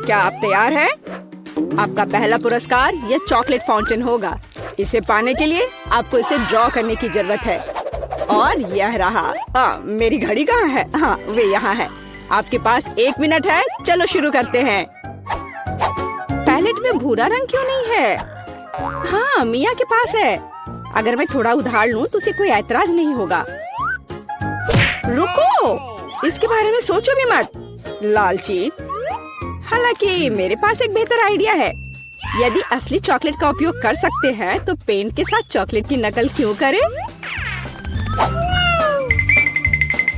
क्या आप तैयार हैं? आपका पहला पुरस्कार यह चॉकलेट फाउंटेन होगा। इसे पाने के लिए आपको इसे ड्रॉ करने की जरूरत है। और यह रहा। मेरी घड़ी कहाँ है? हाँ, वे यहाँ है। आपके पास 1 मिनट है। चलो शुरू करते हैं। पैलेट में भूरा रंग क्यों नहीं है? हाँ, मिया के पास है। अगर मैं थोड़ा उधार लूं तो उसे कोई ऐतराज नहीं होगा। रुको, इसके बारे में सोचो भी मत, लालची। हालांकि मेरे पास एक बेहतर आइडिया है। यदि असली चॉकलेट का उपयोग कर सकते हैं तो पेंट के साथ चॉकलेट की नकल क्यों करें?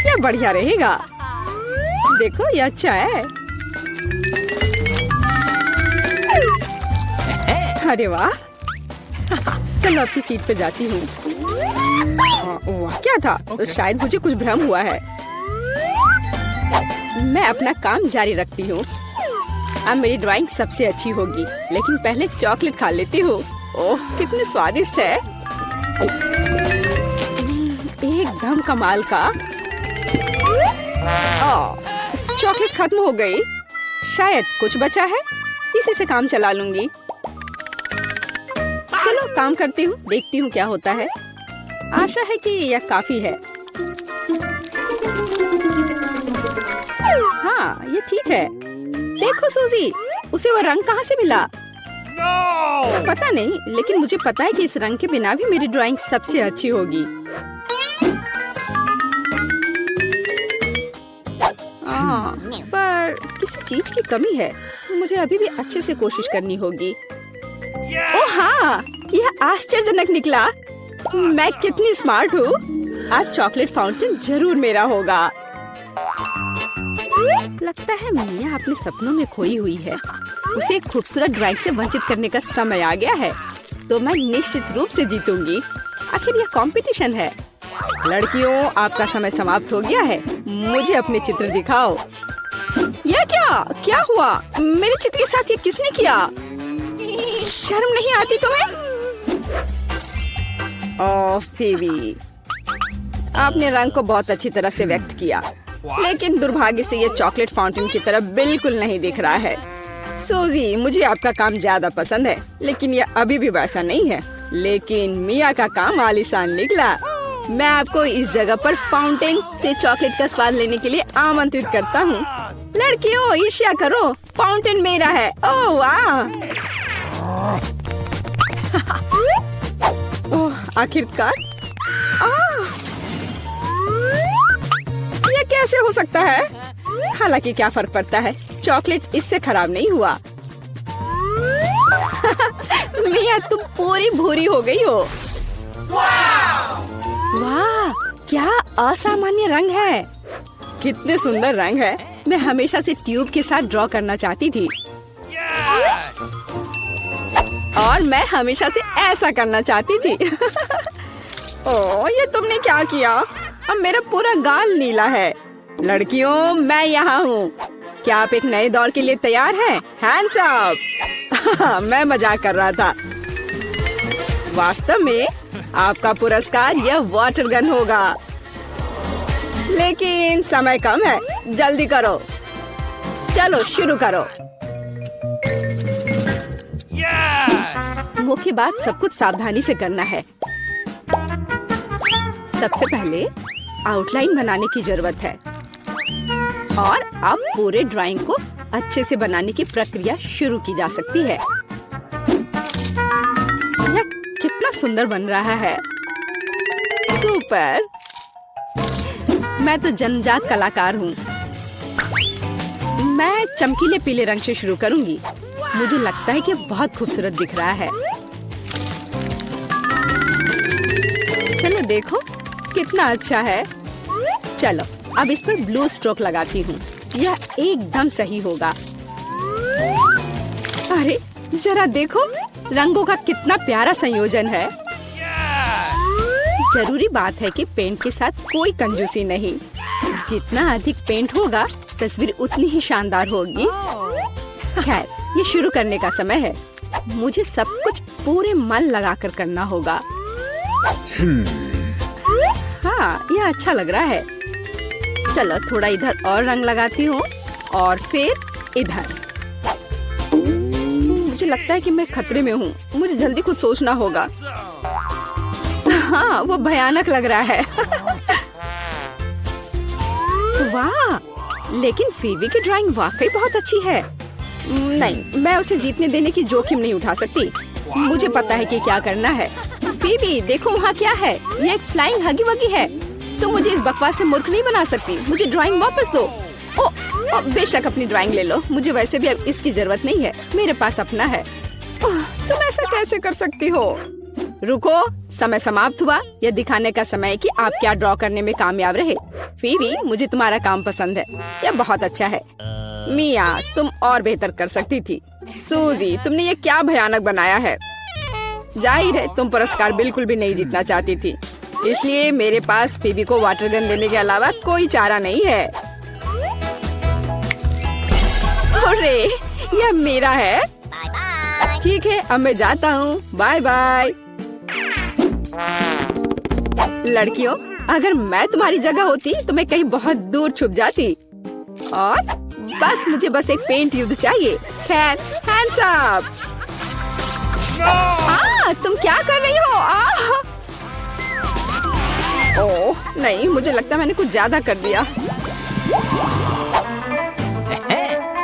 यह बढ़िया रहेगा। देखो, यह अच्छा है। अरे वाह, चलो अपनी सीट पे जाती हूँ। वाह, क्या था? तो शायद मुझे कुछ भ्रम हुआ है। मैं अपना काम जारी रखती हूँ। अब मेरी ड्राइंग सबसे अच्छी होगी, लेकिन पहले चॉकलेट खा लेती हूँ। ओह, कितनी स्वादिष्ट है। एकदम कमाल का। चॉकलेट खत्म हो गई। शायद कुछ बचा है, इसी से काम चला लूंगी। चलो काम करती हूँ, देखती हूँ क्या होता है। आशा है कि यह काफी है। हाँ, ये ठीक है। देखो सूजी, उसे वो रंग कहाँ से मिला? पता नहीं, लेकिन मुझे पता है कि इस रंग के बिना भी मेरी ड्राइंग सबसे अच्छी होगी। पर किसी चीज की कमी है। मुझे अभी भी अच्छे से कोशिश करनी होगी। ओह हाँ, यह आश्चर्यजनक निकला। मैं कितनी स्मार्ट हूँ। आज चॉकलेट फाउंटेन जरूर मेरा होगा। लगता है मिया अपने सपनों में खोई हुई है। उसे एक खूबसूरत ड्राइंग से वंचित करने का समय आ गया है। तो मैं निश्चित रूप से जीतूंगी। आखिर यह कंपटीशन है। लड़कियों, आपका समय समाप्त हो गया है। मुझे अपने चित्र दिखाओ। यह क्या हुआ? मेरे चित्र के साथ ये किसने किया? शर्म नहीं आती तुम्हें? ओह फीबी, आपने रंग को बहुत अच्छी तरह से व्यक्त किया, लेकिन दुर्भाग्य से ये चॉकलेट फाउंटेन की तरह बिल्कुल नहीं दिख रहा है। सूजी, मुझे आपका काम ज्यादा पसंद है, लेकिन यह अभी भी वैसा नहीं है। लेकिन मिया का काम आलीशान निकला। मैं आपको इस जगह पर फाउंटेन से चॉकलेट का स्वाद लेने के लिए आमंत्रित करता हूँ। लड़कियों, ईर्ष्या करो, फाउंटेन मेरा है। ओह वाह! ओह, आखिरकार। ये कैसे हो सकता है? हालांकि क्या फर्क पड़ता है, चॉकलेट इससे खराब नहीं हुआ। मिया, तुम पूरी भूरी हो गई हो। वाह, क्या असामान्य रंग है। कितने सुंदर रंग है। मैं हमेशा से ट्यूब के साथ ड्रॉ करना चाहती थी। और मैं हमेशा से ऐसा करना चाहती थी। ओह, ये तुमने क्या किया? अब मेरा पूरा गाल नीला है। लड़कियों, मैं यहाँ हूँ। क्या आप एक नए दौर के लिए तैयार हैं? Hands up. मैं मजाक कर रहा था। वास्तव में आपका पुरस्कार यह वाटर गन होगा। लेकिन समय कम है, जल्दी करो। चलो शुरू करो। मुख्य बात, सब कुछ सावधानी से करना है। सबसे पहले आउटलाइन बनाने की जरूरत है और अब पूरे ड्राइंग को अच्छे से बनाने की प्रक्रिया शुरू की जा सकती है। यह कितना सुंदर बन रहा है। सुपर! मैं तो जन्मजात कलाकार हूँ। मैं चमकीले पीले रंग से शुरू करूंगी। मुझे लगता है कि बहुत खूबसूरत दिख रहा है। चलो देखो, कितना अच्छा है। चलो अब इस पर ब्लू स्ट्रोक लगाती हूँ। यह एकदम सही होगा। अरे जरा देखो, रंगों का कितना प्यारा संयोजन है। जरूरी बात है कि पेंट के साथ कोई कंजूसी नहीं। जितना अधिक पेंट होगा, तस्वीर उतनी ही शानदार होगी। खैर, ये शुरू करने का समय है। मुझे सब कुछ पूरे मन लगाकर करना होगा। हाँ, यह अच्छा लग रहा है। चलो थोड़ा इधर और रंग लगाती हूँ और फिर इधर। मुझे लगता है कि मैं खतरे में हूँ। मुझे जल्दी कुछ सोचना होगा। हाँ, वो भयानक लग रहा है। वाह, लेकिन फीबी की ड्राइंग वाकई बहुत अच्छी है। नहीं, मैं उसे जीतने देने की जोखिम नहीं उठा सकती। मुझे पता है कि क्या करना है। फीबी, देखो वहाँ क्या है। ये एक फ्लाइंग हगी वगी है। तुम मुझे इस बकवास से मूर्ख नहीं बना सकती। मुझे ड्राइंग वापस दो। ओ, बेशक अपनी ड्राइंग ले लो। मुझे वैसे भी अब इसकी जरूरत नहीं है। मेरे पास अपना है। तुम ऐसा कैसे कर सकती हो? रुको, समय समाप्त हुआ। यह दिखाने का समय है कि आप क्या ड्रॉ करने में कामयाब रहे। फीबी, मुझे तुम्हारा काम पसंद है। यह बहुत अच्छा है। मिया, तुम और बेहतर कर सकती थी। सूजी, तुमने ये क्या भयानक बनाया है। जाहिर है तुम पुरस्कार बिल्कुल भी नहीं जीतना चाहती थी, इसलिए मेरे पास फीबी को वाटर गन देने के अलावा कोई चारा नहीं है। अरे, यह मेरा है। ठीक है, अब मैं जाता हूँ। Bye bye. लड़कियों, अगर मैं तुम्हारी जगह होती तो मैं कहीं बहुत दूर छुप जाती और मुझे बस एक पेंट युद्ध चाहिए। खैर, हैंड्स अप। तुम क्या कर रही हो? ओह नहीं, मुझे लगता है मैंने कुछ ज्यादा कर दिया।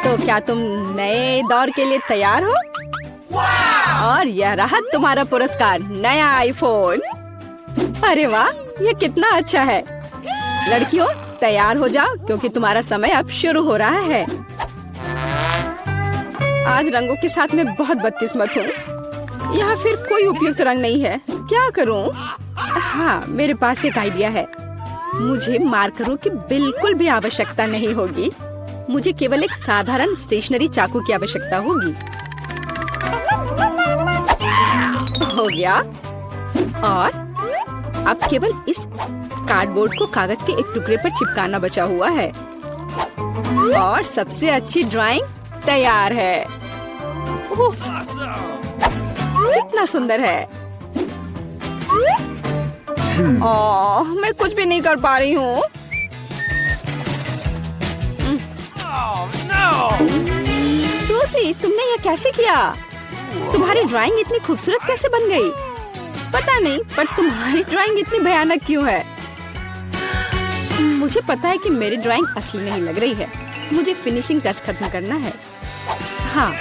तो क्या तुम नए दौर के लिए तैयार हो? और यह रहा तुम्हारा पुरस्कार, नया आईफोन। अरे वाह, यह कितना अच्छा है। लड़कियों, तैयार हो जाओ क्योंकि तुम्हारा समय अब शुरू हो रहा है। आज रंगों के साथ मैं बहुत बदकिस्मत हूँ। यहाँ फिर कोई उपयुक्त रंग नहीं है। क्या करूँ? हाँ, मेरे पास एक आइडिया है। मुझे मार्करों की बिल्कुल भी आवश्यकता नहीं होगी। मुझे केवल एक साधारण स्टेशनरी चाकू की आवश्यकता होगी। हो गया। और अब केवल इस कार्डबोर्ड को कागज के एक टुकड़े पर चिपकाना बचा हुआ है और सबसे अच्छी ड्राइंग तैयार है। कितना सुंदर है। ओह, मैं कुछ भी नहीं कर पा रही हूँ। सूसी, तुमने यह कैसे किया? तुम्हारी ड्राइंग इतनी खूबसूरत कैसे बन गई? पता नहीं, पर तुम्हारी ड्राइंग इतनी भयानक क्यों है? मुझे पता है कि मेरी ड्राइंग असली नहीं लग रही है। मुझे फिनिशिंग टच खत्म करना है। हाँ,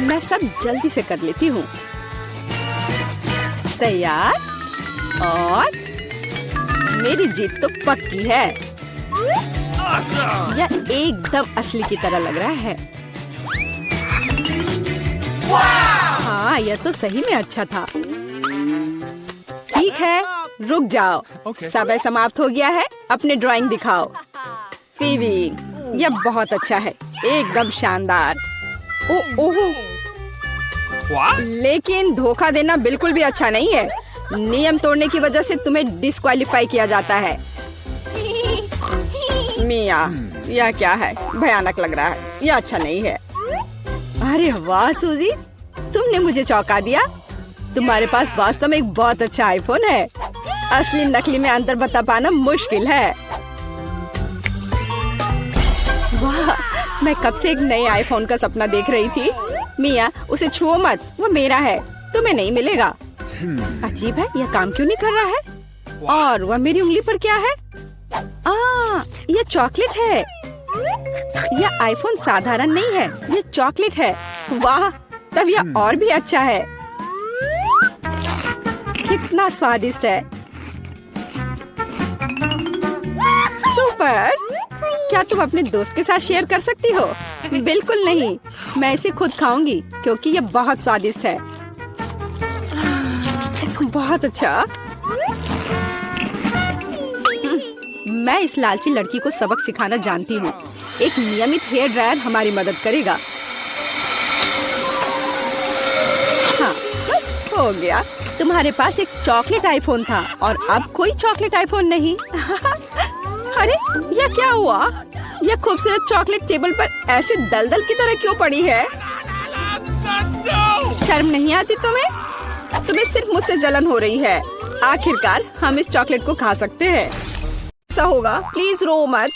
मैं सब जल्दी से कर लेती हूँ। तैयार? और मेरी जीत तो पक्की है। यह एकदम असली की तरह लग रहा है। हाँ, यह तो सही में अच्छा था। ठीक है, रुक जाओ। समय समाप्त हो गया है। अपने ड्राइंग दिखाओ। फीबी, यह बहुत अच्छा है, एकदम शानदार। ओह, लेकिन धोखा देना बिल्कुल भी अच्छा नहीं है। नियम तोड़ने की वजह से तुम्हें डिस्क्वालीफाई किया जाता है। मिया, यह क्या है? भयानक लग रहा है। यह अच्छा नहीं है। अरे वाह सूजी, तुमने मुझे चौंका दिया। तुम्हारे पास वास्तव में एक बहुत अच्छा आईफोन है। असली नकली में अंतर बता पाना मुश्किल है। वाह, मैं कब से एक नए आईफोन का सपना देख रही थी। मिया, उसे छुओ मत, वो मेरा है, तुम्हें नहीं मिलेगा। अजीब है, यह काम क्यों नहीं कर रहा है? और वह मेरी उंगली पर क्या है? यह चॉकलेट है। यह आईफोन साधारण नहीं है, यह चॉकलेट है। वाह, तब यह और भी अच्छा है। कितना स्वादिष्ट है। सुपर। क्या तुम अपने दोस्त के साथ शेयर कर सकती हो? बिल्कुल नहीं, मैं इसे खुद खाऊंगी क्योंकि यह बहुत स्वादिष्ट है। बहुत अच्छा। मैं इस लालची लड़की को सबक सिखाना जानती हूँ। एक नियमित हेयर ड्रायर हमारी मदद करेगा। हाँ, बस हो गया। तुम्हारे पास एक चॉकलेट आईफोन था और अब कोई चॉकलेट आईफोन नहीं। अरे, यह क्या हुआ? यह खूबसूरत चॉकलेट टेबल पर ऐसे दलदल की तरह क्यों पड़ी है? शर्म नहीं आती तुम्हें? तुम्हें सिर्फ मुझसे जलन हो रही है। आखिरकार हम इस चॉकलेट को खा सकते हैं। ऐसा होगा, प्लीज रो मत।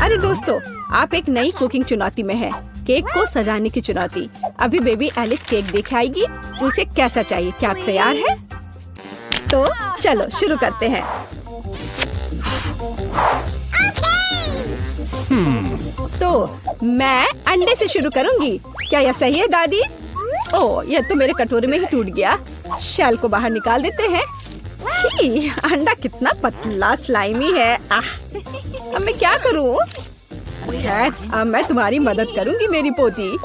अरे दोस्तों, आप एक नई कुकिंग चुनौती में हैं। केक को सजाने की चुनौती। अभी बेबी एलिस केक देख आएगी तो उसे कैसा चाहिए। क्या आप तैयार हैं? तो चलो शुरू करते हैं। तो मैं अंडे से शुरू करूंगी। क्या यह सही है दादी? ओह, यह तो मेरे कटोरे में ही टूट गया। शेल को बाहर निकाल देते हैं। छी, अंडा कितना पतला स्लाइमी है। अब मैं क्या करूं? खैर, अब मैं तुम्हारी मदद करूंगी मेरी पोती।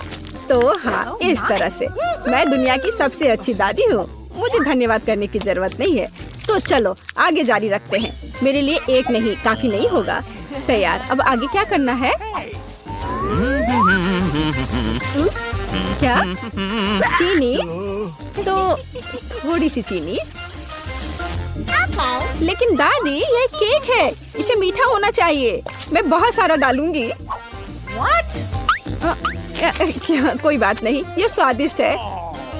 तो हाँ, इस तरह से मैं दुनिया की सबसे अच्छी दादी हूँ। मुझे धन्यवाद करने की जरूरत नहीं है। तो चलो आगे जारी रखते हैं। मेरे लिए एक नहीं काफी नहीं होगा। तैयार। अब आगे क्या करना है? क्या? चीनी? तो थोड़ी सी चीनी। लेकिन दादी, यह केक है, इसे मीठा होना चाहिए। मैं बहुत सारा डालूंगी। क्या? कोई बात नहीं, यह स्वादिष्ट है।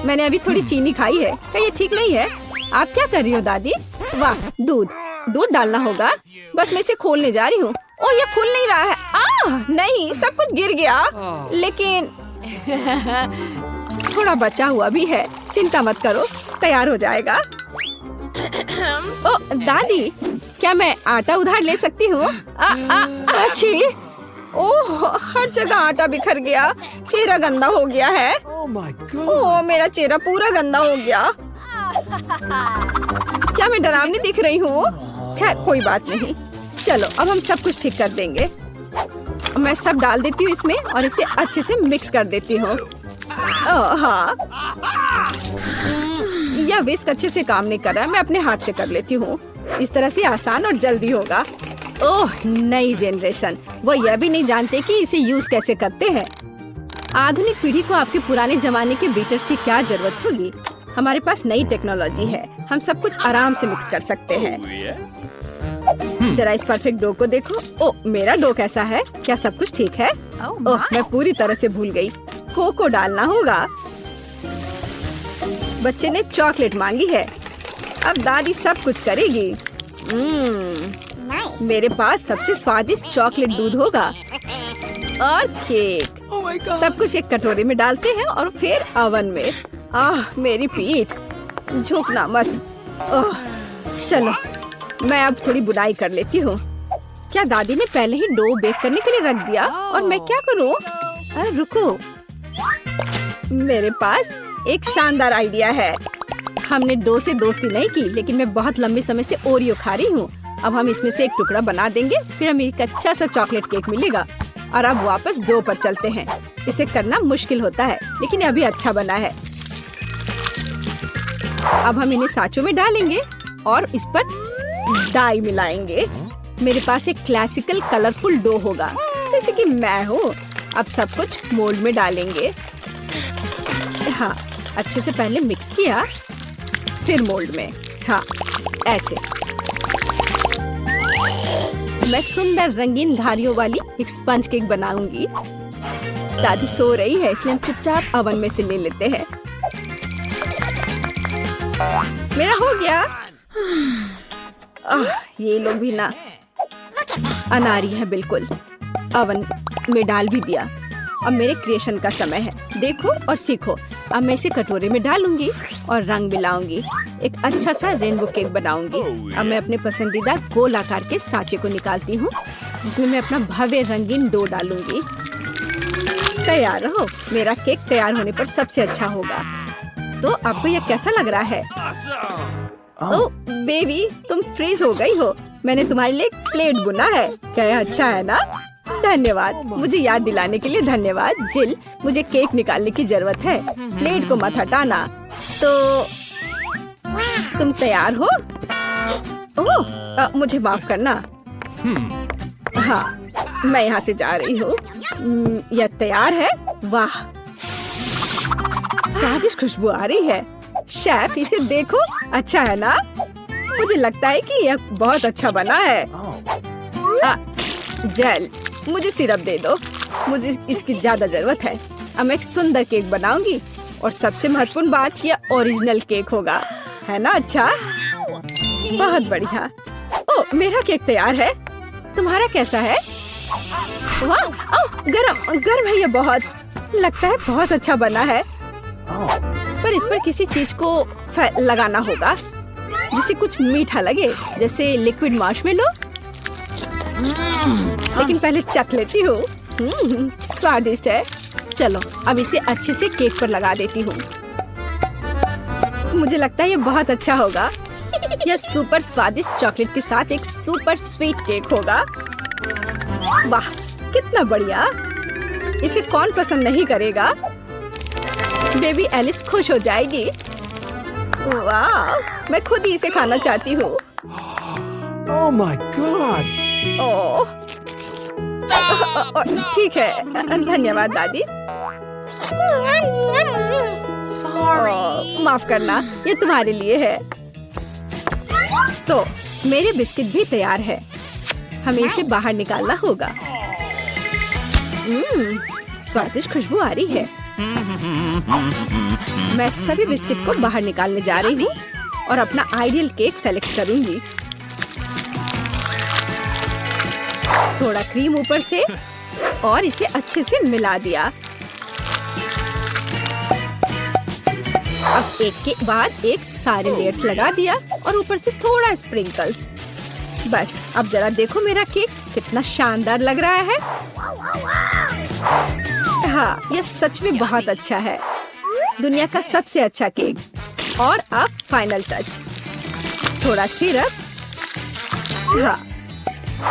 मैंने अभी थोड़ी चीनी खाई है। क्या ये ठीक नहीं है? आप क्या कर रही हो दादी? वाह, दूध डालना होगा। बस मैं इसे खोलने जा रही हूँ। ओह, ये खुल नहीं रहा है। नहीं, सब कुछ गिर गया। लेकिन थोड़ा बचा हुआ भी है। चिंता मत करो, तैयार हो जाएगा। ओह दादी, क्या मैं आटा उधार ले सकती हूँ? अच्छी। ओह, हर जगह आटा बिखर गया। चेहरा गंदा हो गया है। ओह, मेरा चेहरा पूरा गंदा हो गया। क्या मैं डरावनी दिख रही हूँ? खैर, कोई बात नहीं। चलो अब हम सब कुछ ठीक कर देंगे। मैं सब डाल देती हूँ इसमें और इसे अच्छे से मिक्स कर देती हूँ। हाँ, यह विस्क अच्छे से काम नहीं कर रहा है। मैं अपने हाथ से कर लेती हूँ। इस तरह से आसान और जल्दी होगा। ओह, नई जनरेशन, वो यह भी नहीं जानते कि इसे यूज कैसे करते हैं। आधुनिक पीढ़ी को आपके पुराने जमाने के बीटर्स की क्या जरूरत होगी? हमारे पास नई टेक्नोलॉजी है। हम सब कुछ आराम से मिक्स कर सकते हैं। जरा इस परफेक्ट डो को देखो। ओह, मेरा डो कैसा है? क्या सब कुछ ठीक है? ओह, मैं पूरी तरह से भूल गई। कोको डालना होगा। बच्चे ने चॉकलेट मांगी है। अब दादी सब कुछ करेगी। मेरे पास सबसे स्वादिष्ट चॉकलेट दूध होगा और केक। सब कुछ एक कटोरे में डालते हैं और फिर ओवन में। मेरी पीठ, झुकना मत। चलो, मैं अब थोड़ी बुनाई कर लेती हूँ। क्या दादी ने पहले ही डो बेक करने के लिए रख दिया? और मैं क्या करूँ? रुको, मेरे पास एक शानदार आइडिया है। हमने डो से दोस्ती नहीं की, लेकिन मैं बहुत लंबे समय से ओरियो खा रही हूँ। अब हम इसमें से एक टुकड़ा बना देंगे, फिर हमें एक अच्छा सा चॉकलेट केक मिलेगा। और अब वापस डो पर चलते हैं। इसे करना मुश्किल होता है, लेकिन अभी अच्छा बना है। अब हम इन्हें साँचों में डालेंगे और इस पर डाई मिलाएंगे। मेरे पास एक क्लासिकल कलरफुल डो होगा, जैसे कि मैं हूँ। अब सब कुछ मोल्ड में डालेंगे। हाँ, अच्छे से पहले मिक्स किया, फिर मोल्ड में। हाँ, ऐसे। मैं सुंदर रंगीन धारियों वाली एक स्पंज केक बनाऊंगी। दादी सो रही है, इसलिए हम चुपचाप ओवन में से ले लेते हैं। मेरा हो गया। ये लोग भी ना अनारी है बिल्कुल। ओवन में डाल भी दिया। अब मेरे क्रिएशन का समय है। देखो और सीखो। अब मैं इसे कटोरे में डालूंगी और रंग मिलाऊंगी। एक अच्छा सा रेनबो केक बनाऊंगी। अब मैं अपने पसंदीदा गोल आकार के सांचे को निकालती हूँ, जिसमें मैं अपना भव्य रंगीन डो डालूंगी। तैयार रहो, मेरा केक तैयार होने पर सबसे अच्छा होगा। तो आपको यह कैसा लग रहा है? ओह बेबी, तुम फ्रीज हो गई हो। मैंने तुम्हारे लिए एक प्लेट बुना है। क्या यह अच्छा है ना? धन्यवाद, मुझे याद दिलाने के लिए धन्यवाद। जिल, मुझे केक निकालने की जरूरत है। प्लेट को मत हटाना। तो तुम तैयार हो? ओह, मुझे माफ करना। हाँ, मैं यहाँ से जा रही हूँ। यह तैयार है। वाह, स्वादिष्ट खुशबू आ रही है। शेफ, इसे देखो, अच्छा है ना? मुझे लगता है कि यह बहुत अच्छा बना है। जेल, मुझे सिरप दे दो। मुझे इसकी ज्यादा जरूरत है। अब मैं एक सुंदर केक बनाऊंगी और सबसे महत्वपूर्ण बात, यह ओरिजिनल केक होगा, है ना? अच्छा, बहुत बढ़िया। ओह, मेरा केक तैयार है। तुम्हारा कैसा है? वाह, ओह, गरम गरम है ये बहुत। लगता है बहुत अच्छा बना है, पर इस पर किसी चीज को लगाना होगा जिससे कुछ मीठा लगे, जैसे लिक्विड मार्शमेलो। लेकिन पहले चख लेती हूँ। स्वादिष्ट है। चलो अब इसे अच्छे से केक पर लगा देती हूँ। मुझे लगता है ये बहुत अच्छा होगा। यह सुपर स्वादिष्ट चॉकलेट के साथ एक सुपर स्वीट केक होगा। वाह कितना बढ़िया, इसे कौन पसंद नहीं करेगा। बेबी एलिस खुश हो जाएगी। वाह मैं खुद ही इसे खाना चाहती हूँ। Oh my God! ओह ठीक है, धन्यवाद दादी। माफ करना, ये तुम्हारे लिए है। तो मेरे बिस्किट भी तैयार है, हमें इसे बाहर निकालना होगा। स्वादिष्ट खुशबू आ रही है। मैं सभी बिस्किट को बाहर निकालने जा रही हूँ और अपना आइडियल केक सेलेक्ट करूंगी। थोड़ा क्रीम ऊपर से और इसे अच्छे से मिला दिया। अब एक के बाद एक सारे लेयर्स लगा दिया और ऊपर से थोड़ा स्प्रिंकल्स। बस अब जरा देखो मेरा केक कितना शानदार लग रहा है। हाँ यह सच में बहुत अच्छा है, दुनिया का सबसे अच्छा केक। और अब फाइनल टच, थोड़ा सिरप, हाँ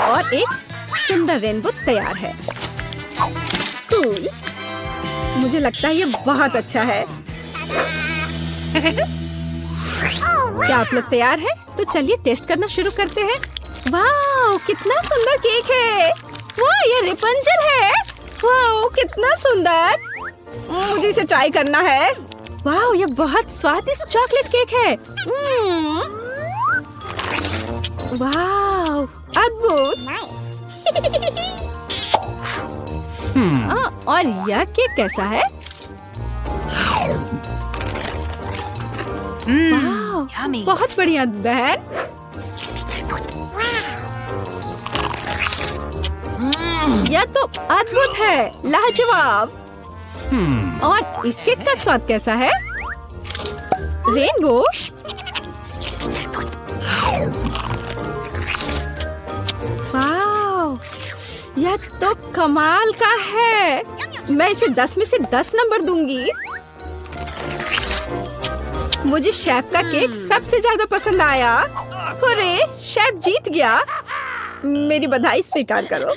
और एक सुंदर रेनबो तैयार है। कूल, मुझे लगता है ये बहुत अच्छा है। क्या आप लोग तैयार हैं? तो चलिए टेस्ट करना शुरू करते हैं। वाह कितना सुंदर केक है। वाह ये रेपंजल है। वाह कितना सुंदर, मुझे इसे ट्राई करना है। वाह ये बहुत स्वादिष्ट चॉकलेट केक है। वाह अद्भुत। और यह केक कैसा है? बहुत बढ़िया बहन। यह तो अद्भुत है, लाजवाब। और इस केक का स्वाद कैसा है? रेनबो। वाह यह तो कमाल का है। मैं इसे 10 में से 10 नंबर दूंगी। मुझे शेफ का केक सबसे ज्यादा पसंद आया। अरे शेफ जीत गया, मेरी बधाई स्वीकार करो।